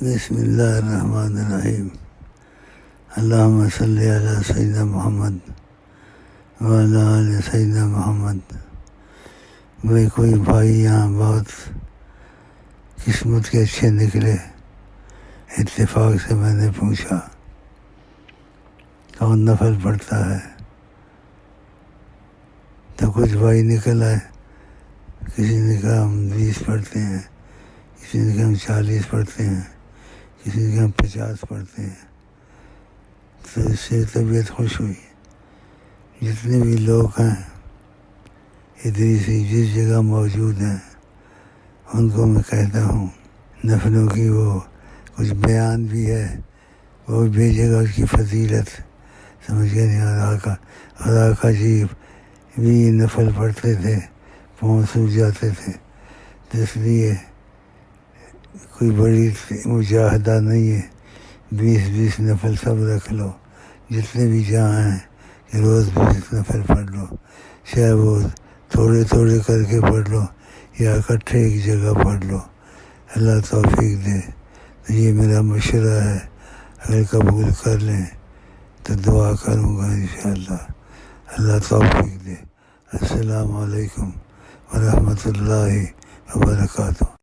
بسم اللہ الرحمن الرحیم اللہم صلی علی سیدنا محمد وعلی آل سیدنا محمد۔ بھائی کوئی بھائی یہاں بہت قسمت کے اچھے نکلے، اتفاق سے میں نے پوچھا کون نفل پڑھتا ہے، تو کچھ بھائی نکل آئے، کسی نے کہا ہم 20 پڑھتے ہیں، کسی نے کہا ہم 40 پڑھتے ہیں، کسی نے کہا ہم 50 پڑھتے ہیں۔ تو اس سے طبیعت خوش ہوئی۔ جتنے بھی لوگ ہیں ادریسی جس جگہ موجود ہیں ان کو میں کہتا ہوں نفلوں کی وہ کچھ بیان بھی ہے، وہ بھی بھیجے گا اس کی فضیلت، سمجھ گئے نہیں؟ اور آقا جی بھی نفل پڑھتے تھے، پاؤں سوکھ جاتے تھے، تو اس لیے کوئی بڑی مجاہدہ نہیں ہے، 20 نفل سب رکھ لو، جتنے بھی جہاں ہیں کہ روز 20 نفل پڑھ لو، چاہے وہ تھوڑے تھوڑے کر کے پڑھ لو یا اکٹھے ایک جگہ پڑھ لو، اللہ توفیق دے۔ تو یہ میرا مشورہ ہے، اگر قبول کر لیں تو دعا کروں گا انشاءاللہ، اللہ توفیق دے۔ السلام علیکم ورحمۃ اللہ وبرکاتہ۔